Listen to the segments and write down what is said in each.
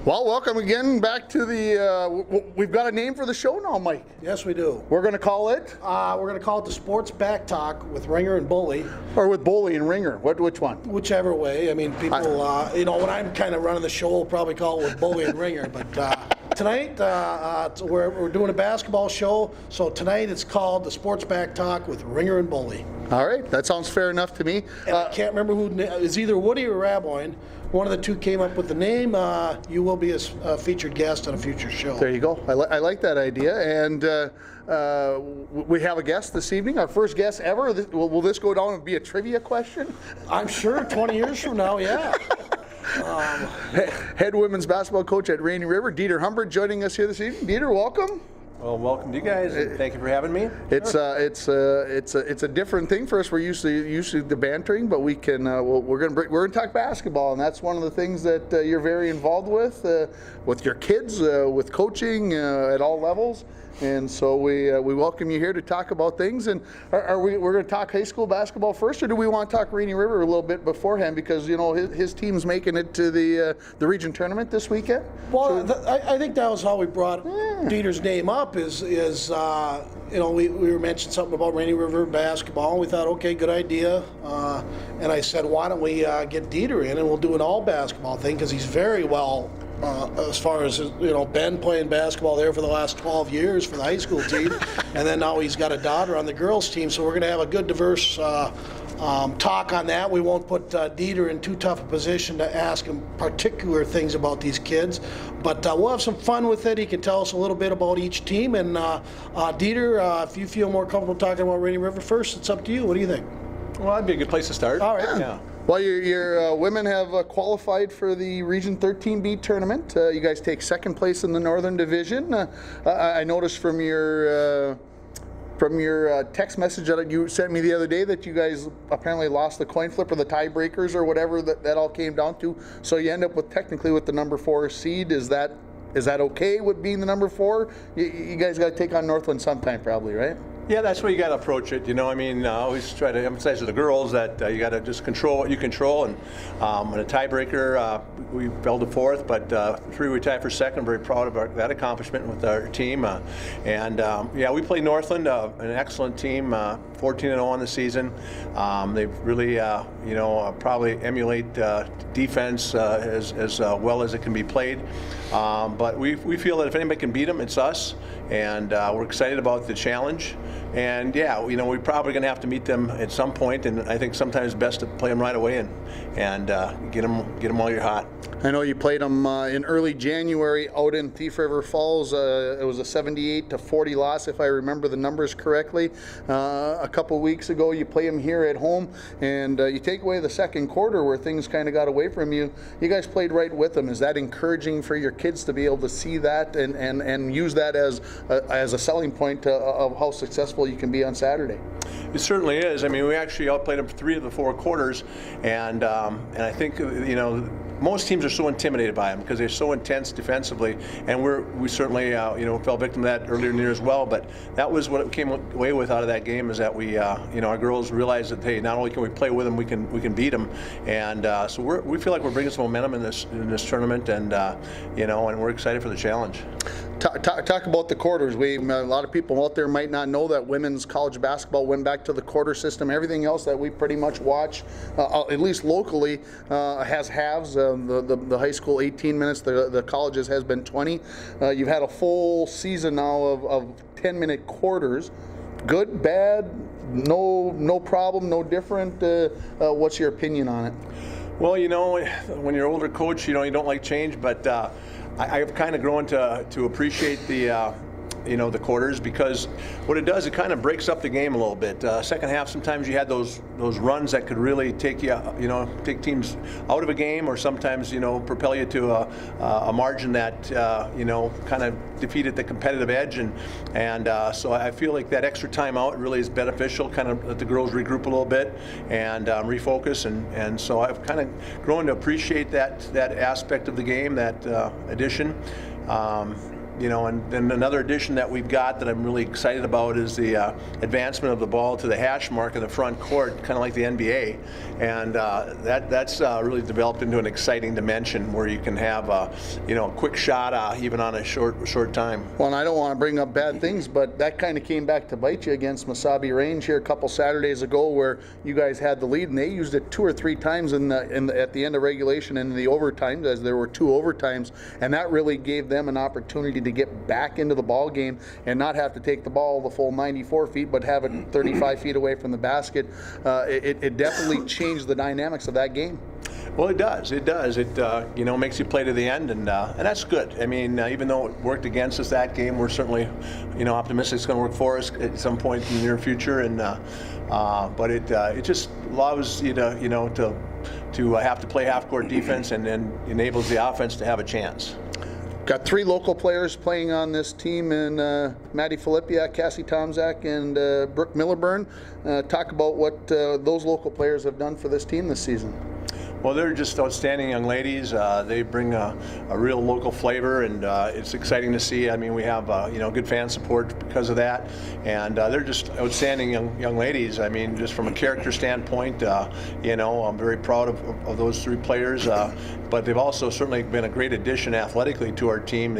Well, welcome again back to the, we've got a name for the show now, Mike. Yes, we do. We're going to call it? We're going to call it the Sports Back Talk with Ringer and Boly. Or with Boly and Ringer, which one? Whichever way. I mean, people, when I'm kind of running the show, we'll probably call it with Boly and Ringer. But tonight, we're doing a basketball show, so tonight it's called the Sports Back Talk with Ringer and Boly. All right, that sounds fair enough to me. And I can't remember who, it's either Woody or Raboin. One of the two came up with the name. You will be a featured guest on a future show. There you go. I like that idea. And we have a guest this evening, our first guest ever. Will this go down and be a trivia question? I'm sure 20 years from now, yeah. Head women's basketball coach at Rainy River, Dieter Humbert, joining us here this evening. Dieter, welcome. Well, welcome to you guys. Thank you for having me. It's a different thing for us. We're used to the bantering, but we're gonna talk basketball, and that's one of the things that you're very involved with your kids, with coaching at all levels. And so we welcome you here to talk about things. And we're going to talk high school basketball first, or do we want to talk Rainy River a little bit beforehand, because his team's making it to the region tournament this weekend? Well, I think that was how we brought Dieter's name up. We were mentioning something about Rainy River basketball, and we thought, okay, good idea. And I said, why don't we get Dieter in, and we'll do an all basketball thing, because he's very well. As far as Ben playing basketball there for the last 12 years for the high school team, and then now he's got a daughter on the girls team, so we're going to have a good diverse talk on that. We won't put Dieter in too tough a position to ask him particular things about these kids, but we'll have some fun with it. He can tell us a little bit about each team, and Dieter, if you feel more comfortable talking about Rainy River first, it's up to you. What do you think? Well, that'd be a good place to start. All right. Yeah. Well, your women have qualified for the Region 13B tournament. You guys take second place in the Northern Division. I noticed from your text message that you sent me the other day that you guys apparently lost the coin flip or the tiebreakers or whatever that all came down to. So you end up technically with the number 4 seed. Is that okay with being the number 4? You guys got to take on Northland sometime, probably, right? Yeah, that's where you got to approach it. I always try to emphasize to the girls that you got to just control what you control. And in a tiebreaker, we fell to 4th, but 3 we tied for 2nd. Very proud of that accomplishment with our team. We play Northland, an excellent team, 14-0 on the season. They really, probably emulate defense as well as it can be played. But we feel that if anybody can beat them, it's us. And we're excited about the challenge. And we're probably going to have to meet them at some point, and I think sometimes it's best to play them right away and get them while you're hot. I know you played them in early January out in Thief River Falls. It was a 78-40 loss, if I remember the numbers correctly. A couple weeks ago, you play them here at home, and you take away the second quarter where things kind of got away from you. You guys played right with them. Is that encouraging for your kids to be able to see that and use that as a selling point of how successful you can be on Saturday? It certainly is. I mean, we actually outplayed them for 3 of the 4 quarters, and I think most teams are so intimidated by them because they're so intense defensively, and we certainly fell victim to that earlier in the year as well. But that was what it came away with out of that game, is that we our girls realized that, hey, not only can we play with them, we can beat them, and so we feel like we're bringing some momentum in this tournament, and and we're excited for the challenge. Talk about the quarters. A lot of people out there might not know that women's college basketball went back to the quarter system. Everything else that we pretty much watch, at least locally, has halves. The high school 18 minutes, the colleges has been 20. You've had a full season now of 10-minute quarters. Good, bad, no problem, no different. What's your opinion on it? Well, when you're an older coach, you don't like change, but I've kind of grown to appreciate the quarters, because what it does, it kind of breaks up the game a little bit. Second half, sometimes you had those runs that could really take take teams out of a game, or sometimes propel you to a margin that kind of defeated the competitive edge, and so I feel like that extra time out really is beneficial. Kind of let the girls regroup a little bit and refocus, and so I've kind of grown to appreciate that aspect of the game, that addition. And then another addition that we've got that I'm really excited about is the advancement of the ball to the hash mark in the front court, kind of like the NBA, and that's really developed into an exciting dimension where you can have a quick shot even on a short time. Well, and I don't want to bring up bad things, but that kind of came back to bite you against Mesabi Range here a couple Saturdays ago, where you guys had the lead, and they used it 2 or 3 times at the end of regulation and in the overtime, as there were 2 overtimes, and that really gave them an opportunity to get back into the ball game and not have to take the ball the full 94 feet, but have it 35 feet away from the basket. It definitely changed the dynamics of that game. Well, it does. It does. It makes you play to the end, and that's good. I mean, even though it worked against us that game, we're certainly optimistic it's going to work for us at some point in the near future. And but it just allows you to have to play half-court defense, and then enables the offense to have a chance. Got 3 local players playing on this team in Maddie Filipiak, Cassie Tomzak, and Brooke Millerburn. Talk about what those local players have done for this team this season. Well, they're just outstanding young ladies. They bring a real local flavor, and it's exciting to see. I mean, we have good fan support because of that, and they're just outstanding young ladies. I mean, just from a character standpoint, I'm very proud of those 3 players. But they've also certainly been a great addition athletically to our team.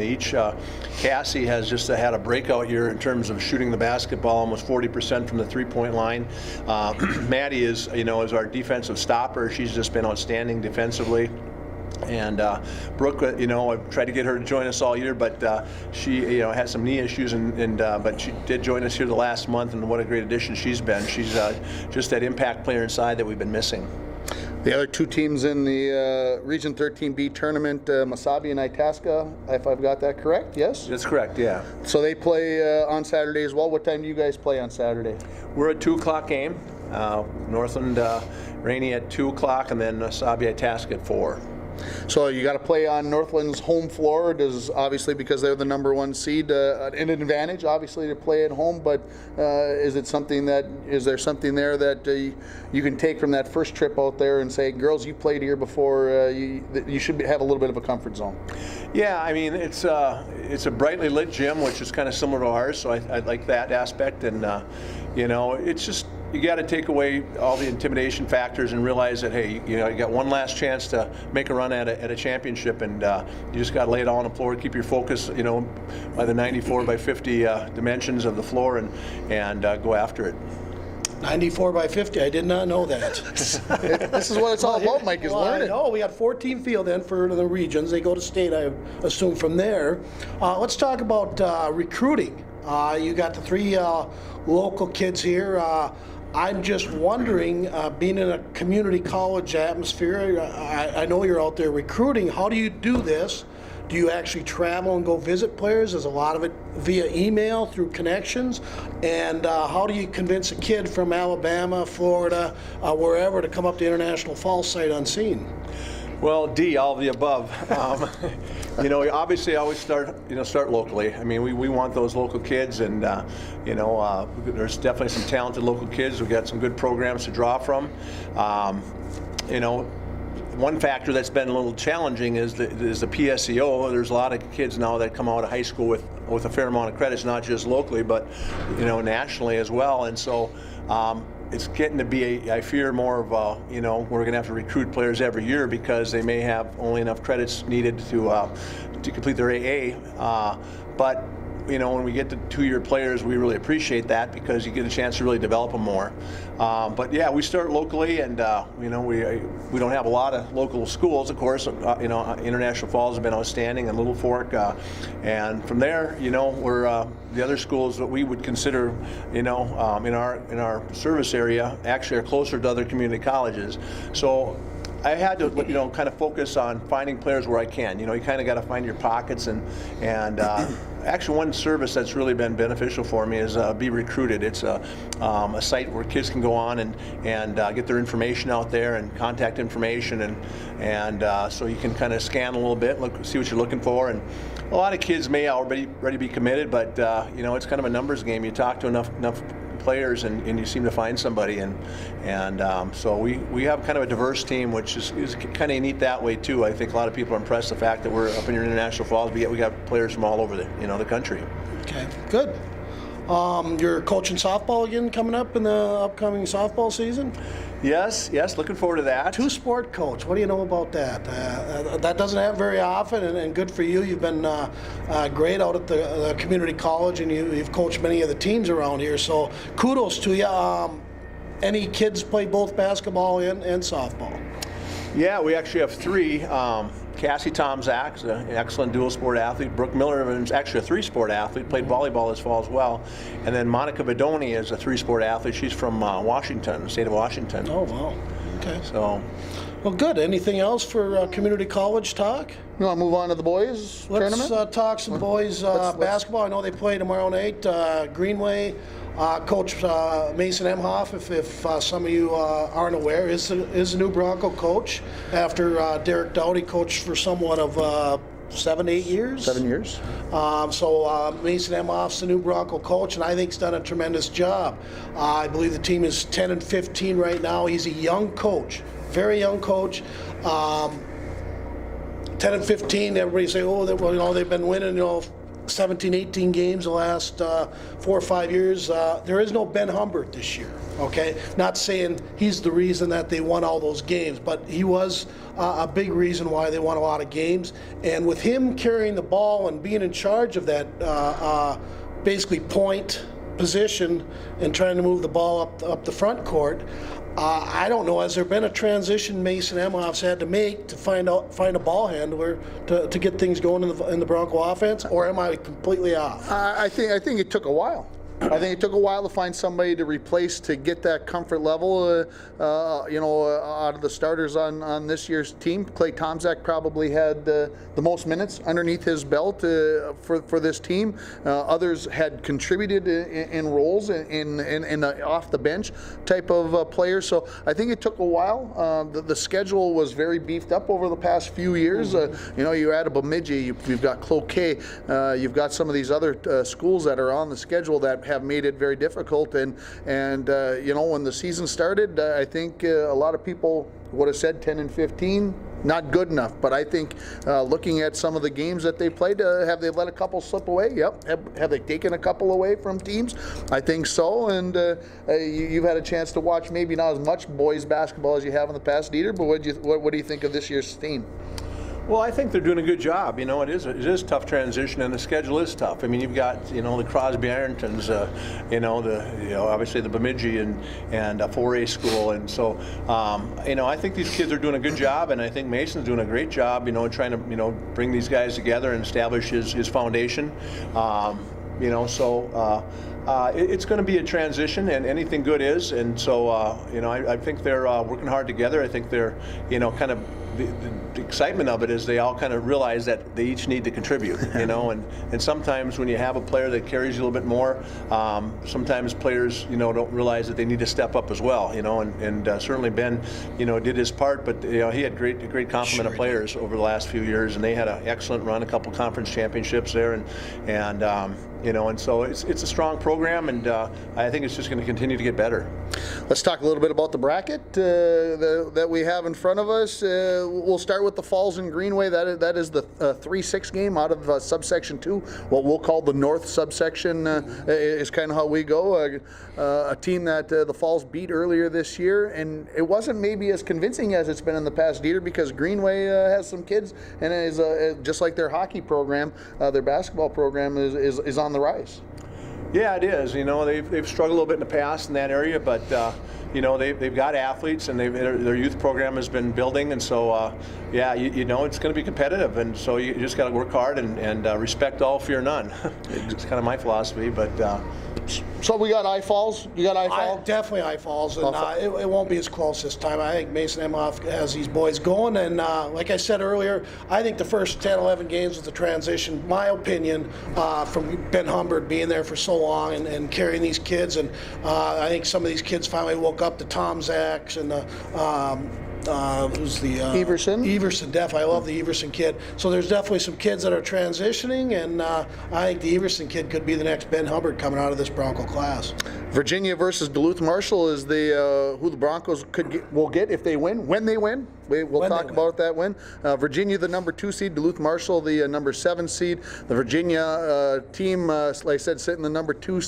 Cassie has just had a breakout year in terms of shooting the basketball, almost 40% from the 3-point line. Maddie is our defensive stopper. She's just been outstanding defensively. And Brooke, I've tried to get her to join us all year, but she, had some knee issues, but she did join us here the last month, and what a great addition she's been. She's just that impact player inside that we've been missing. The other 2 teams in the Region 13B tournament, Mesabi and Itasca, if I've got that correct, yes? That's correct, yeah. So they play on Saturday as well. What time do you guys play on Saturday? We're a 2 o'clock game. Northland Rainey at 2 o'clock, and then Mesabi Itasca at 4. So you got to play on Northland's home floor. Does, obviously, because they're the #1 seed, an advantage obviously to play at home. But is there something there that you can take from that first trip out there and say, girls, you played here before, you should have a little bit of a comfort zone? Yeah, I mean, it's a brightly lit gym, which is kind of similar to ours, so I like that aspect. And it's just, you got to take away all the intimidation factors and realize that, hey, you got one last chance to make a run at a championship, and you just got to lay it all on the floor, keep your focus, by the 94 by 50 dimensions of the floor, and go after it. 94 by 50, I did not know that. This is what it's all about, Mike, is learning. Oh, we got 14 field then for the regions. They go to state, I assume, from there. Let's talk about recruiting. You got the 3 local kids here. I'm just wondering, being in a community college atmosphere, I know you're out there recruiting. How do you do this? Do you actually travel and go visit players? Is a lot of it via email, through connections? And how do you convince a kid from Alabama, Florida, wherever, to come up to International Falls sight unseen? Well, all of the above. Obviously, always start locally. I mean, we want those local kids, and there's definitely some talented local kids. We've got some good programs to draw from. One factor that's been a little challenging is the PSEO. There's a lot of kids now that come out of high school with a fair amount of credits, not just locally, but nationally as well. And so it's getting to be, I fear, more of a, we're going to have to recruit players every year because they may have only enough credits needed to complete their AA. But when we get to 2-year players, we really appreciate that because you get a chance to really develop them more. But yeah, we start locally, and we don't have a lot of local schools, of course. International Falls have been outstanding, and Little Fork, and from there, we're the other schools that we would consider, in our service area, actually are closer to other community colleges. So I had to, kind of focus on finding players where I can. You kind of got to find your pockets, and actually one service that's really been beneficial for me is Be Recruited. It's a site where kids can go on and get their information out there and contact information, and so you can kind of scan a little bit, see what you're looking for. And a lot of kids may already be committed, but it's kind of a numbers game. You talk to enough players, and you seem to find somebody, and so we have kind of a diverse team, which is kind of neat that way too. I think a lot of people are impressed the fact that we're up in International Falls, but yet we got players from all over the country. Okay, good. You're coaching softball again coming up in the upcoming softball season? Yes, looking forward to that. Two-sport coach, what do you know about that? That doesn't happen very often, and good for you. You've been great out at the community college, and you've coached many of the teams around here, so kudos to you. Any kids play both basketball and softball? Yeah, we actually have three. Cassie Tomzak is an excellent dual sport athlete. Brooke Miller is actually a three-sport athlete, played volleyball this fall as well. And then Monica Bedoni is a three-sport athlete. She's from Washington, the state of Washington. Oh, wow. Okay. So, well, good. Anything else for community college talk? You want to move on to the boys tournament? Let's talk some boys basketball. I know they play tomorrow night. Greenway. Coach Mason Emhoff, if some of you aren't aware, is the new Bronco coach after Derek Dowdy coached for somewhat of 7, 8 years. 7 years. So Mason Emhoff's the new Bronco coach, and I think he's done a tremendous job. I believe the team is 10-15 right now. He's a young coach, very young coach. 10-15. Everybody say, oh, they've been winning, 17, 18 games the last 4 or 5 years. There is no Ben Humbert this year, okay? Not saying he's the reason that they won all those games, but he was a big reason why they won a lot of games. And with him carrying the ball and being in charge of that basically point position and trying to move the ball up the front court, I don't know, has there been a transition Mason Emhoff's had to make to find a ball handler to get things going in the Bronco offense, or am I completely off? I think it took a while. I think it took a while to find somebody to replace, to get that comfort level, out of the starters on this year's team. Clay Tomzak probably had the most minutes underneath his belt for this team. Others had contributed in roles in the off the bench type of players. So I think it took a while. The schedule was very beefed up over the past few years. You add a Bemidji, you've got Cloquet, you've got some of these other schools that are on the schedule that have made it very difficult, and when the season started, I think a lot of people would have said 10-15, not good enough. But I think looking at some of the games that they played, have they let a couple slip away? Yep. Have they taken a couple away from teams? I think so. And you've had a chance to watch maybe not as much boys basketball as you have in the past, Dieter. But what do you think of this year's team? Well, I think they're doing a good job. It is a tough transition, and the schedule is tough. I mean, you've got the Crosby Irontons, obviously the Bemidji and 4A school, and so I think these kids are doing a good job, and I think Mason's doing a great job. Trying to bring these guys together and establish his foundation. It's going to be a transition, and anything good is, and so I think they're working hard together. I think they're kind of the excitement of it is they all kind of realize that they each need to contribute, and sometimes when you have a player that carries you a little bit more, sometimes players don't realize that they need to step up as well, and certainly Ben did his part, but he had a great complement of players over the last few years, and they had an excellent run, a couple conference championships there, and so it's a strong program, and I think it's just going to continue to get better. Let's talk a little bit about the bracket that we have in front of us. We'll start with the Falls and Greenway. That is the 3-6 game out of subsection 2. What we'll call the North subsection is kind of how we go. A team that the Falls beat earlier this year, and it wasn't maybe as convincing as it's been in the past year, because Greenway has some kids, and is just like their hockey program, their basketball program is on the rise. Yeah, it is. They've struggled a little bit in the past in that area, but they've got athletes, and their youth program has been building, and so it's going to be competitive, and so you just got to work hard and respect all, fear none. It's kind of my philosophy, but. So we got I-Falls. You got I-Falls? Definitely I-Falls, and it won't be as close this time. I think Mason Emhoff has these boys going, and like I said earlier, I think the first 10, 11 games with the transition, my opinion, from Ben Humbert being there for so long and carrying these kids, and I think some of these kids finally woke up, the Tomzaks and the who's the Everson? Everson, I love the Everson kid. So there's definitely some kids that are transitioning, and I think the Everson kid could be the next Ben Hubbard coming out of this Bronco class. Virginia versus Duluth Marshall is the who the Broncos will get if they win. When they win, we'll talk about that win. Virginia, the number 2 seed. Duluth Marshall, the number 7 seed. The Virginia team, like I said, sitting the number 2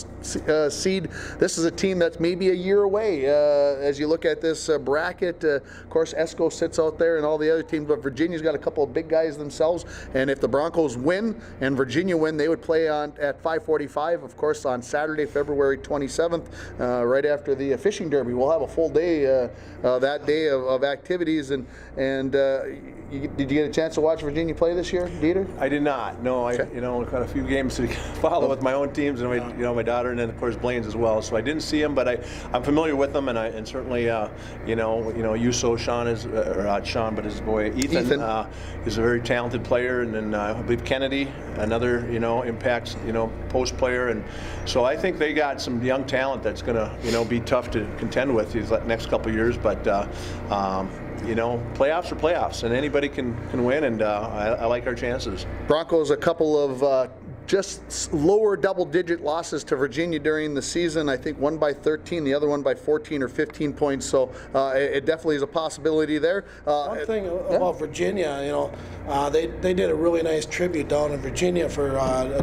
seed. This is a team that's maybe a year away as you look at this bracket. Of course, ESCO sits out there and all the other teams, but Virginia's got a couple of big guys themselves. And if the Broncos win and Virginia win, they would play on at 5:45, of course, on Saturday, February 27th. Right after the fishing derby. We'll have a full day that day of activities. And did you get a chance to watch Virginia play this year, Dieter? I did not. No, Okay. I've got a few games to follow with my own teams and my daughter, and then of course Blaine's as well. So I didn't see him, but I'm familiar with them, and certainly Yuso Sean is or not Sean, but his boy Ethan. Is a very talented player, and then I believe Kennedy, another impact post player, and so I think they got some young talent that's going to be tough to contend with these next couple of years, but. Playoffs are playoffs, and anybody can win, and I like our chances. Broncos, a couple of just lower double-digit losses to Virginia during the season. I think one by 13, the other one by 14 or 15 points. So it definitely is a possibility there. One thing about Virginia, they did a really nice tribute down in Virginia for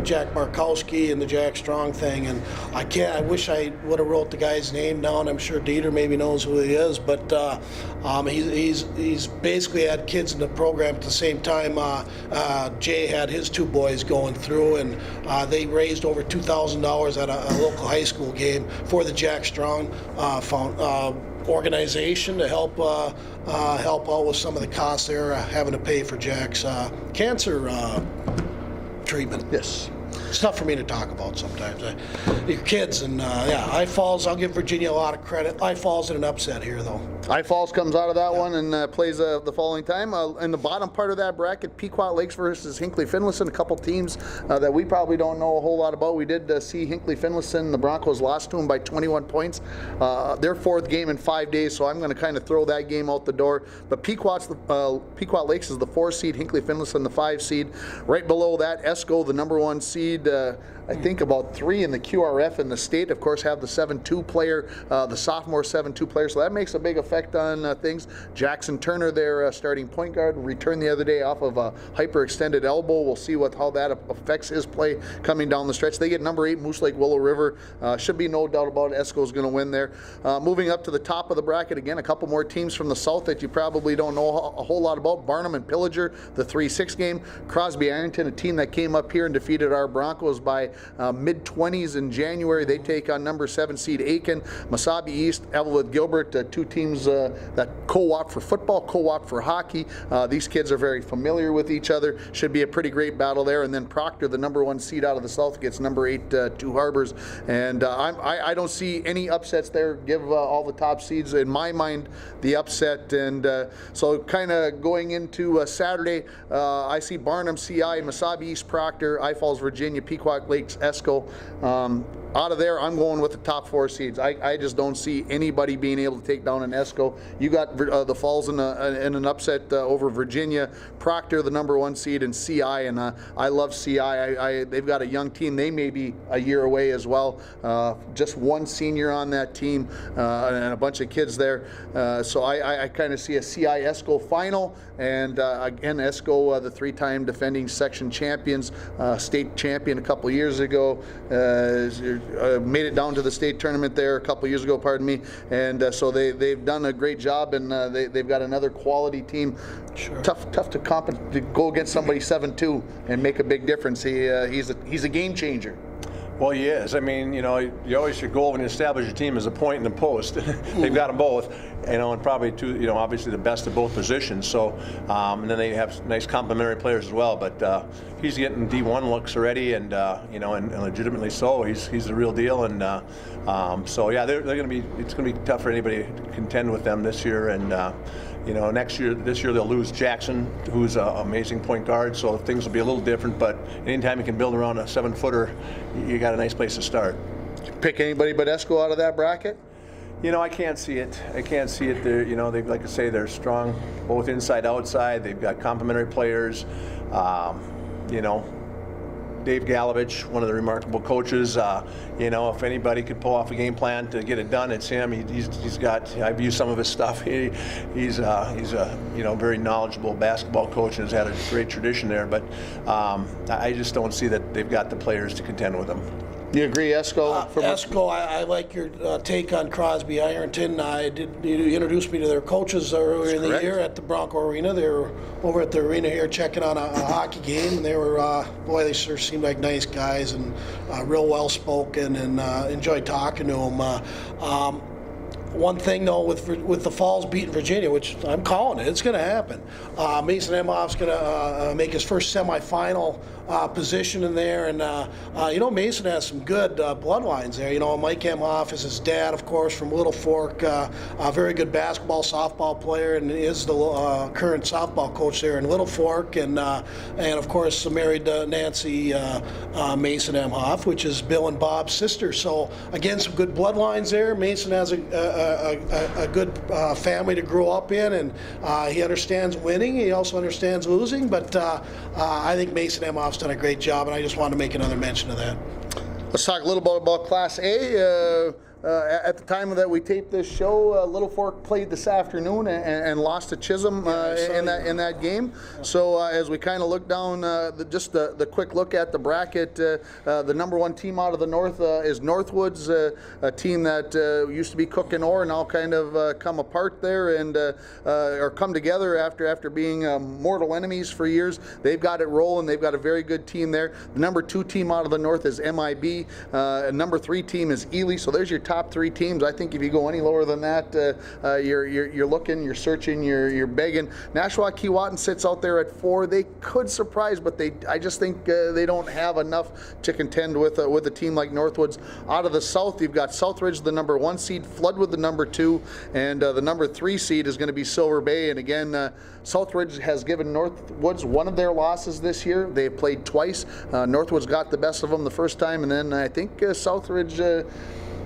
Jack Markowski and the Jack Strong thing. And I wish I would have wrote the guy's name down. I'm sure Dieter maybe knows who he is, but he's basically had kids in the program at the same time. Jay had his 2 boys going through, and they raised over $2,000 at a local high school game for the Jack Strong organization to help out with some of the costs they're having to pay for Jack's cancer treatment. Yes. It's tough for me to talk about sometimes. Your kids, and I-Falls, I'll give Virginia a lot of credit. I-Falls in an upset here, though. I-Falls comes out of that one and plays the following time. In the bottom part of that bracket, Pequot Lakes versus Hinckley Finlayson, a couple teams that we probably don't know a whole lot about. We did see Hinckley Finlayson. The Broncos lost to them by 21 points. Their 4th game in 5 days, so I'm going to kind of throw that game out the door. But Pequot Lakes is the 4 seed, Hinckley Finlayson the 5 seed. Right below that, ESCO, the number 1 seed. I think about 3 in the QRF in the state, of course, have the 7-2 player, the sophomore 7-2 player, so that makes a big effect on things. Jackson Turner, their starting point guard, returned the other day off of a hyperextended elbow. We'll see how that affects his play coming down the stretch. They get number 8, Moose Lake Willow River. Should be no doubt about it. ESCO's going to win there. Moving up to the top of the bracket, again, a couple more teams from the south that you probably don't know a whole lot about. Barnum and Pillager, the 3-6 game. Crosby Ironton, a team that came up here and defeated our Broncos by mid-20s in January. They take on number 7 seed Aiken. Masabi East, Evelyn Gilbert, 2 teams that co-op for football, co-op for hockey. These kids are very familiar with each other. Should be a pretty great battle there. And then Proctor, the number 1 seed out of the south, gets number 8 Two Harbors. And I don't see any upsets there. Give all the top seeds, in my mind, the upset. And so kind of going into Saturday, I see Barnum, CI, Masabi East, Proctor, I-Falls, Virginia, Pequot Lakes, ESCO. Out of there, I'm going with the top 4 seeds. I just don't see anybody being able to take down an ESCO. You got the Falls in an upset over Virginia, Proctor, the number 1 seed, and CI, and I love CI. They've got a young team. They may be a year away as well. Just 1 senior on that team and a bunch of kids there. So I kind of see a CI ESCO final, and again, ESCO, the 3-time defending section champions, state champion a couple years ago, made it down to the state tournament there a couple years ago, pardon me, and so they've done a great job, and they've got another quality team. Sure. Tough to go against somebody 7-2 and make a big difference. He's a game changer. Well, he is. I mean, you always your goal when you establish your team is a point and a post. They've got them both, and probably two, obviously the best of both positions. So, and then they have nice complementary players as well. But he's getting D1 looks already, and and legitimately so. He's the real deal, and so yeah, they're going to be. It's going to be tough for anybody to contend with them this year, and. This year they'll lose Jackson, who's an amazing point guard, so things will be a little different, but anytime you can build around a 7-footer, you got a nice place to start. Pick anybody but ESCO out of that bracket? You know, I can't see it. I can't see it. They're, you know, they like I say, they're strong both inside, outside. They've got complementary players. You know, Dave Galovich, one of the remarkable coaches. You know, if anybody could pull off a game plan to get it done, it's him. He's got. I've used some of his stuff. He's a you know, very knowledgeable basketball coach and has had a great tradition there. But I just don't see that they've got the players to contend with them. You agree, Esco? Esco, I like your take on Crosby Ironton. You introduced me to their coaches earlier in the year at the Bronco Arena. They were over at the arena here checking on a hockey game, and they were, boy, they sure seemed like nice guys and real well spoken, and enjoyed talking to them. One thing though, with the Falls beating Virginia, which I'm calling it, it's going to happen. Mason Emhoff's going to make his first semifinal position in there, and you know, Mason has some good bloodlines there. You know, Mike Emhoff is his dad, of course, from Little Fork, a very good basketball, softball player, and is the current softball coach there in Little Fork, and of course married Nancy Mason Emhoff, which is Bill and Bob's sister. So again, some good bloodlines there. Mason has a good family to grow up in, and he understands winning. He also understands losing, but I think Mason Emhoff's done a great job, and I just wanted to make another mention of that. Let's talk a little bit about Class A. At the time that we taped this show, Little Fork played this afternoon and lost to Chisholm in that game. So as we kind of look down, just the quick look at the bracket, the #1 team out of the north is Northwoods, a team that used to be Cook and Orr, now kind of come apart there and or come together after being mortal enemies for years. They've got it rolling. They've got a very good team there. The #2 team out of the north is MIB. #3 team is Ely. So there's your top 3 teams. I think if you go any lower than that, you're looking, you're searching, you're begging. Nashwauk-Keewatin sits out there at 4. They could surprise, but I just think they don't have enough to contend with a team like Northwoods. Out of the south, you've got Southridge, the #1 seed, Floodwood, the #2, and the #3 seed is going to be Silver Bay. And again, Southridge has given Northwoods one of their losses this year. They played twice. Northwoods got the best of them the first time, and then I think Southridge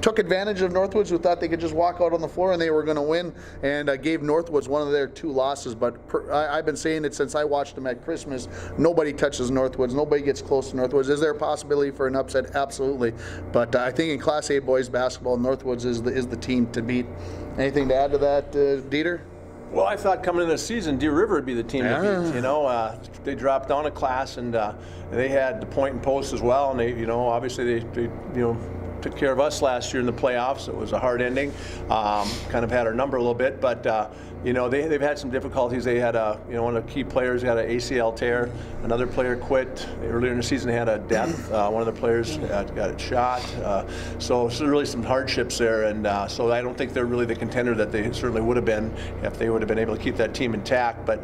took advantage of Northwoods, who thought they could just walk out on the floor and they were going to win, and gave Northwoods one of their 2 losses. But I've been saying it since I watched them at Christmas. Nobody touches Northwoods. Nobody gets close to Northwoods. Is there a possibility for an upset? Absolutely. But I think in Class A boys basketball, Northwoods is the team to beat. Anything to add to that, Dieter? Well, I thought coming into the season, Deer River would be the team to beat. You know, they dropped down a class, and they had the point and post as well. And they, you know, obviously they you know, took care of us last year in the playoffs. It was a hard ending. Kind of had our number a little bit, but you know, they've had some difficulties. They had you know, one of the key players had an ACL tear. Another player quit earlier in the season. They had a death. One of the players got it shot. So really some hardships there, and so I don't think they're really the contender that they certainly would have been if they would have been able to keep that team intact. But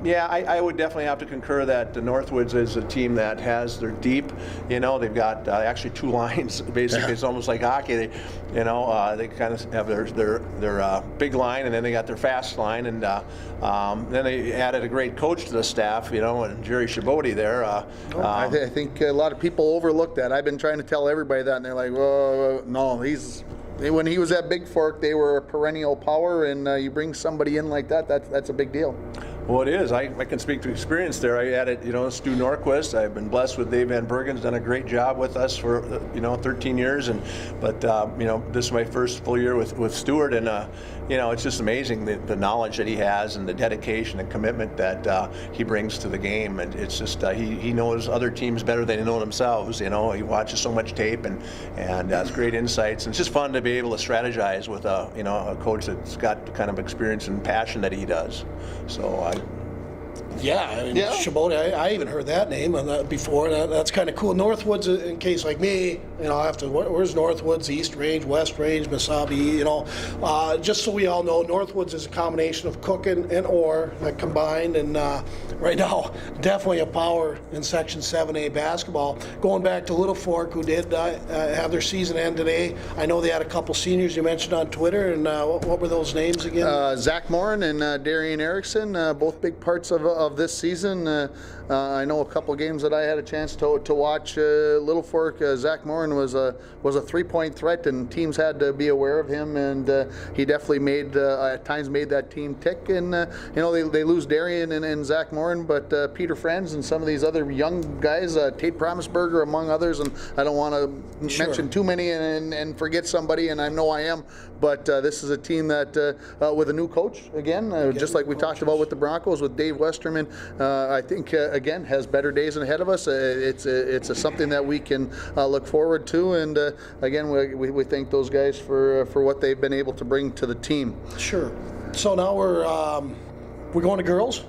yeah, I would definitely have to concur that the Northwoods is a team that they're deep. You know, they've got actually 2 lines basically. It's almost like hockey. They, you know, they kind of have their big line, and then they got their fast line, and then they added a great coach to the staff, you know, and Jerry Shaboti there. I think a lot of people overlook that. I've been trying to tell everybody that, and they're like, "Whoa, no, when he was at Big Fork, they were a perennial power, and you bring somebody in like that, that's a big deal." Well, it is. I can speak to experience there. I added, you know, Stu Norquist. I've been blessed with Dave Van Bergen's done a great job with us for, you know, 13 years. But you know, this is my first full year with Stuart, and you know, it's just amazing the knowledge that he has and the dedication and commitment that he brings to the game. And it's just he knows other teams better than they know themselves. You know, he watches so much tape and has great insights. And it's just fun to be able to strategize with you know, a coach that's got the kind of experience and passion that he does. So Yeah, I mean, Shaboti, I even heard that name before. That's kind of cool. Northwoods, in case like me, you know, I have to, where's Northwoods, East Range, West Range, Mesabi, you know. Just so we all know, Northwoods is a combination of Cook and Orr combined, and right now, definitely a power in Section 7A basketball. Going back to Little Fork, who did have their season end today. I know they had a couple seniors you mentioned on Twitter, and what were those names again? Zach Morin and Darian Erickson, both big parts of of this season. I know a couple of games that I had a chance to watch. Little Fork, Zach Morin was a 3-point threat, and teams had to be aware of him, and he definitely made at times made that team tick. And they lose Darian and Zach Morin, but Peter Franz and some of these other young guys, Tate Promisberger among others, and I don't want to mention too many and forget somebody, and I know I am, but this is a team that with a new coach again, just like we talked about with the Broncos with Dave Westerman, I think again has better days ahead of us. It's something that we can look forward to, and again we thank those guys for what they've been able to bring to the team. Sure. So now we're going to girls.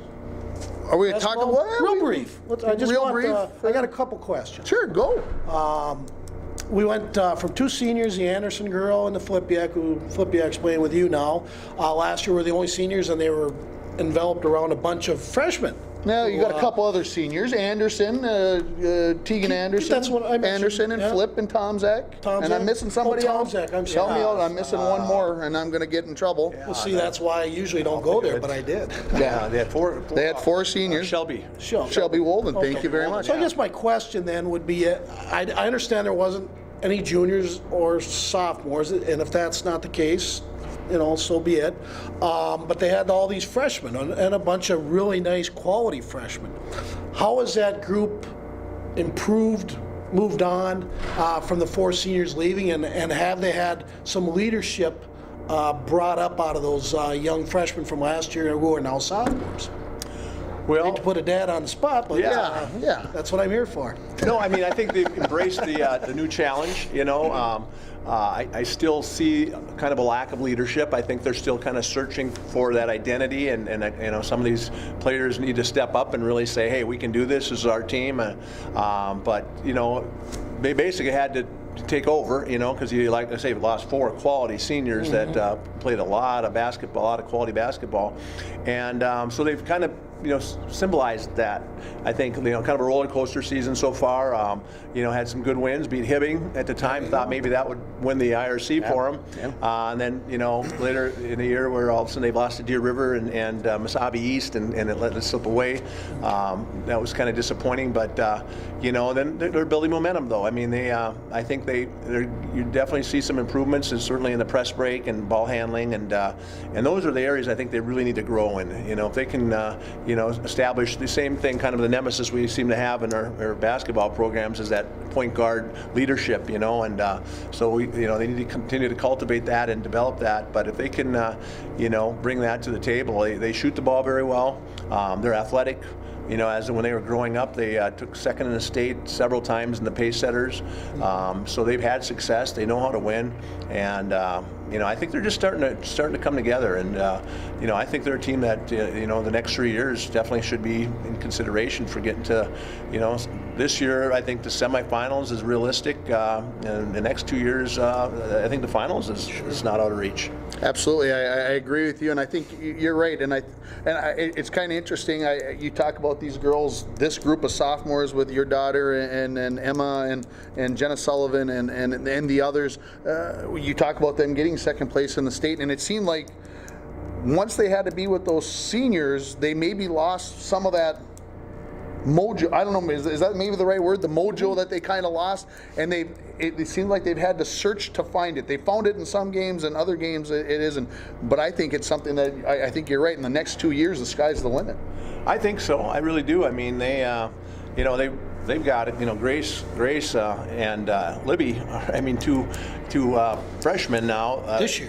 Are we talking real brief? I got a couple questions. Sure, go. We went from 2 seniors, the Anderson girl and the Flipyak, who Flipyak's playing with you now. Last year were the only seniors, and they were enveloped around a bunch of freshmen. Now you got a couple other seniors: Anderson, Tegan Anderson, that's what I mentioned, Anderson, and Flip and Tom Zach. And I'm missing somebody else. Zach, I'm Help sorry. me out. I'm missing one more, and I'm going to get in trouble. Well, see, that's why I usually don't go there, but I did. Yeah, they had four. They had 4 seniors. Shelby. Shelby Wolden. Thank you very much. So I guess my question then would be, I understand there wasn't any juniors or sophomores, and if that's not the case, so be it. But they had all these freshmen and a bunch of really nice quality freshmen. How has that group improved, moved on from the 4 seniors leaving, and have they had some leadership brought up out of those young freshmen from last year who are now sophomores? Well, I hate to put a dad on the spot, but Yeah. that's what I'm here for. No, I mean, I think they've embraced the new challenge. I still see kind of a lack of leadership. I think they're still kind of searching for that identity, and some of these players need to step up and really say, hey, we can do this. This is our team. But they basically had to take over, because like I say, lost 4 quality seniors that played a lot of basketball, a lot of quality basketball, and so they've kind of symbolized that. I think kind of a roller coaster season so far. Had some good wins, beat Hibbing at the time. Thought maybe that would win the IRC for them. Yeah. And then later in the year, where all of a sudden they've lost to Deer River and Mesabi East, and it let it slip away. That was kind of disappointing. But then they're building momentum, though. I mean, I think you definitely see some improvements, and certainly in the press break and ball handling, and those are the areas I think they really need to grow in. If they can establish the same thing, kind of the nemesis we seem to have in our basketball programs, is that point guard leadership, and so they need to continue to cultivate that and develop that. But if they can, bring that to the table, they shoot the ball very well. They're athletic. As when they were growing up, they took second in the state several times in the pace setters. So they've had success. They know how to win, and I think they're just starting to come together. And I think they're a team that the next 3 years definitely should be in consideration for getting to this year. I think the semifinals is realistic, and the next 2 years, I think the finals is not out of reach. Absolutely, I agree with you, and I think you're right. And it's kind of interesting. You talk about these girls, this group of sophomores with your daughter and Emma and Jenna Sullivan and the others. You talk about them getting second place in the state, and it seemed like once they had to be with those seniors, they maybe lost some of that mojo. I don't know, is that maybe the right word? The mojo that they kind of lost, and it seemed like they've had to search to find it. They found it in some games, and other games it isn't. But I think it's something that I think you're right. In the next 2 years, the sky's the limit. I think so. I really do. I mean, they've got it. Grace and Libby. I mean, two freshmen now. This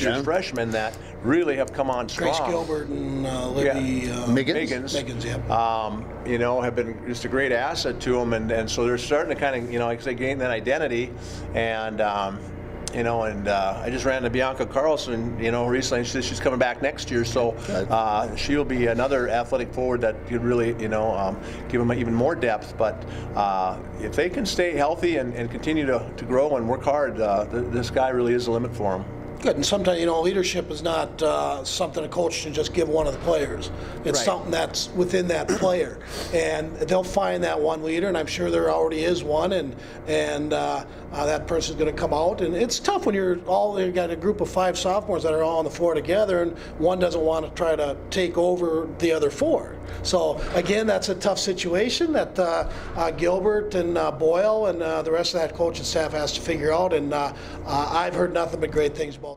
year's freshmen that really have come on strong. Grace Gilbert and Libby Miggins. Have been just a great asset to them, and so they're starting to kind of, like I say, gain that identity, and I just ran to Bianca Carlson, recently, and she says she's coming back next year, so she'll be another athletic forward that could really, give them even more depth. But if they can stay healthy and continue to grow and work hard, the sky really is the limit for them. Good, and sometimes, leadership is not something a coach can just give one of the players. It's Right. something that's within that player, and they'll find that one leader, and I'm sure there already is one, and that person's going to come out. And it's tough when you've got a group of 5 sophomores that are all on the floor together, and one doesn't want to try to take over the other 4. So again, that's a tough situation that Gilbert and Boyle and the rest of that coaching staff has to figure out. And I've heard nothing but great things about